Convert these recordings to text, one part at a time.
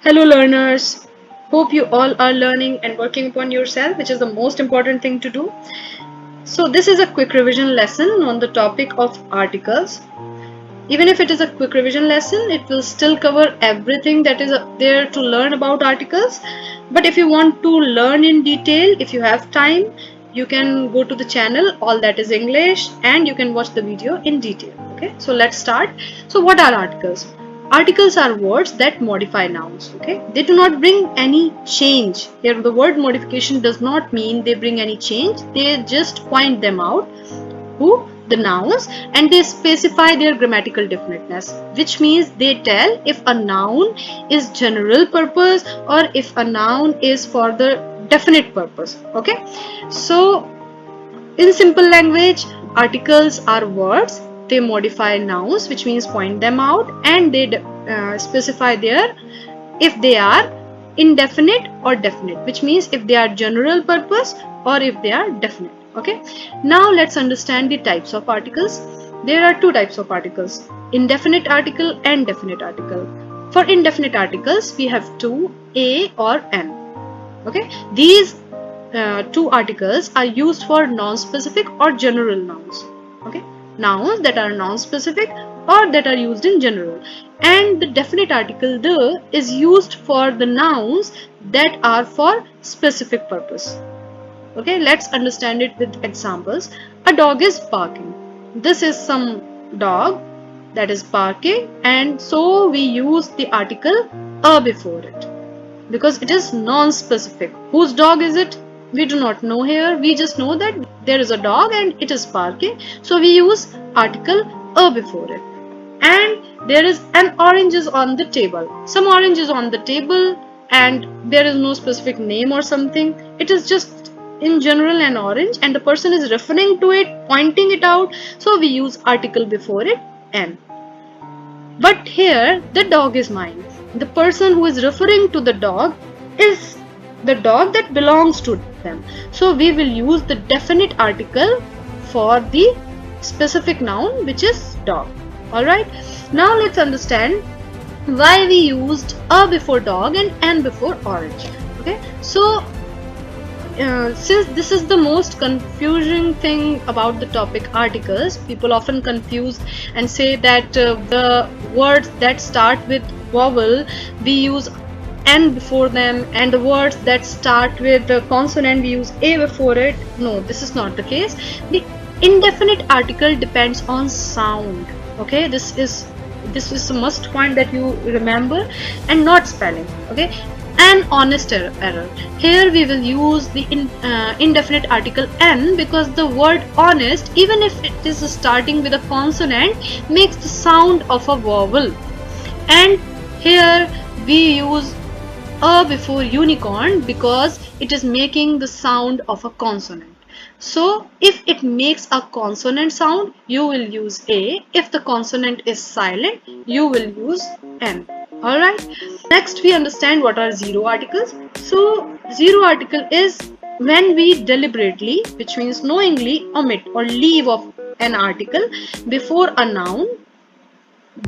Hello learners, hope you all are learning and working upon yourself, which is the most important thing to do. So this is a quick revision lesson on the topic of articles. Even if it is a quick revision lesson, it will still cover everything that is there to learn about articles. But if you want to learn in detail, if you have time, you can go to the channel All That Is English and you can watch the video in detail. Okay, so let's start. So what are articles? Articles are words that modify nouns. Okay, they do not bring any change. Here the word modification does not mean they bring any change. They just point them out, who the nouns, and they specify their grammatical definiteness, which means they tell if a noun is general purpose or if a noun is for the definite purpose. Okay, so in simple language, articles are words. They modify nouns, which means point them out, and they specify their if they are indefinite or definite, which means if they are general purpose or if they are definite. Okay, now let's understand the types of articles. There are two types of articles: indefinite article and definite article. For indefinite articles, we have two, a or an. Okay, these two articles are used for non-specific or general nouns. Okay, nouns that are non-specific or that are used in general, and the definite article the is used for the nouns that are for specific purpose. Okay, let's understand it with examples. A dog is barking. This is some dog that is barking, and so we use the article a before it because it is non-specific. Whose dog is it? We do not know here. We just know that there is a dog and it is barking, so we use article a before it. And there is an orange is on the table. Some orange is on the table and there is no specific name or something. It is just in general an orange and the person is referring to it, pointing it out, so we use article before it, an. But here the dog is mine. The person who is referring to the dog is the dog that belongs to them, so we will use the definite article for the specific noun, which is dog. Alright, now let's understand why we used a before dog and an before orange. Okay, so since this is the most confusing thing about the topic articles, people often confuse and say that the words that start with vowel we use n before them, and the words that start with the consonant we use a before it. No, this is not the case. The indefinite article depends on sound. Okay, this is a must point that you remember, and not spelling. Okay, an honest error. Here we will use the indefinite article n because the word honest, even if it is starting with a consonant, makes the sound of a vowel, and here we use a before unicorn because it is making the sound of a consonant. So if it makes a consonant sound, you will use a. If the consonant is silent, you will use n. Alright, next we understand what are zero articles. So zero article is when we deliberately, which means knowingly, omit or leave of an article before a noun,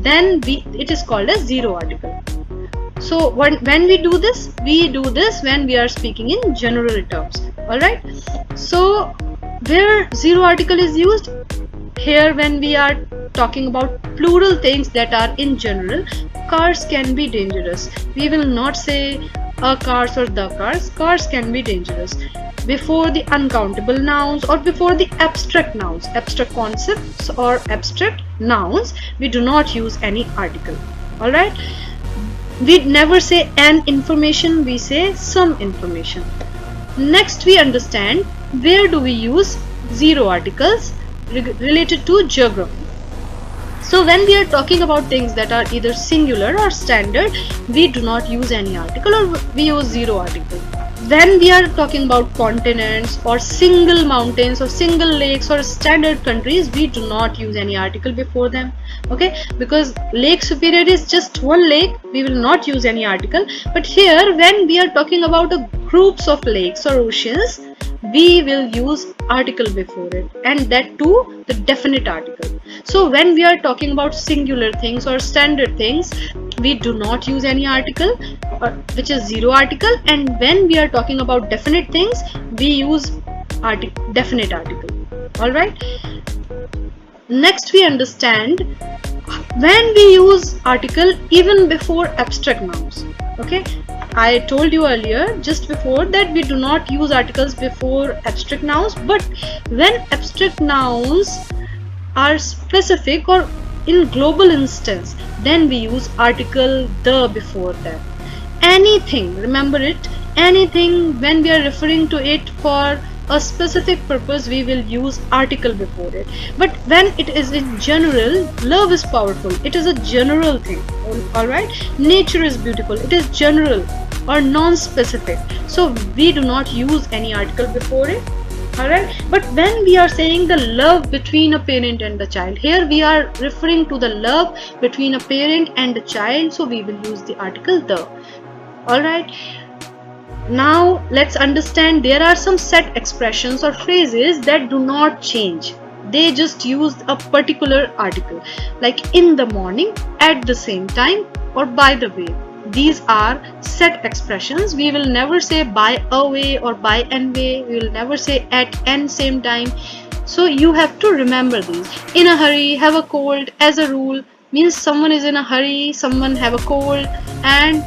then it is called a zero article. So when we do this when we are speaking in general terms. Alright, so where zero article is used? Here when we are talking about plural things that are in general. Cars can be dangerous. We will not say a cars or the cars. Cars can be dangerous. Before the uncountable nouns or before the abstract nouns, abstract concepts or abstract nouns, we do not use any article. Alright, we never say an information, we say some information. Next we understand where do we use zero articles related to geography. So when we are talking about things that are either singular or standard, we do not use any article or we use zero article. When we are talking about continents or single mountains or single lakes or standard countries, we do not use any article before them. Okay, because Lake Superior is just one lake, we will not use any article. But here when we are talking about groups of lakes or oceans, we will use article before it, and that too the definite article. So when we are talking about singular things or standard things, we do not use any article which is zero article, and when we are talking about definite things, we use definite article. All right. Next, we understand when we use article even before abstract nouns. Okay, I told you earlier just before that we do not use articles before abstract nouns, but when abstract nouns are specific or in global instance, then we use article the before them. Anything, remember it, anything, when we are referring to it for a specific purpose, we will use article before it. But when it is in general, love is powerful, it is a general thing. All right, nature is beautiful, it is general or non-specific, so we do not use any article before it. Alright, but when we are saying the love between a parent and the child, here we are referring to the love between a parent and a child, so we will use the article the. Alright, now let's understand there are some set expressions or phrases that do not change. They just use a particular article, like in the morning, at the same time, or by the way. These are set expressions. We will never say by a way or by an way. We will never say at and same time. So you have to remember these. In a hurry, have a cold, as a rule, means someone is in a hurry, someone have a cold, and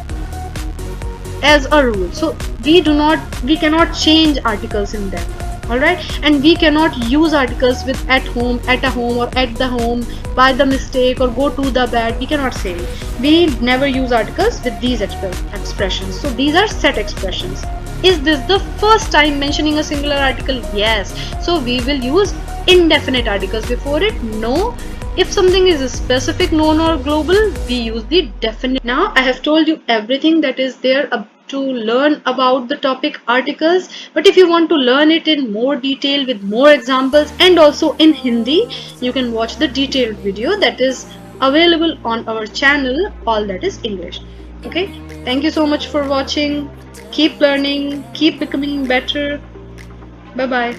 as a rule. So we cannot change articles in them. Alright, and we cannot use articles with at home, at a home, or at the home, by the mistake, or go to the bed. We cannot say it. We never use articles with these expressions. So these are set expressions. Is this the first time mentioning a singular article? Yes. So we will use indefinite articles before it? No. If something is specific, known, or global, we use the definite. Now I have told you everything that is there to learn about the topic articles, but if you want to learn it in more detail with more examples and also in Hindi, you can watch the detailed video that is available on our channel, All That Is English. Okay, thank you so much for watching. Keep learning, keep becoming better. Bye bye.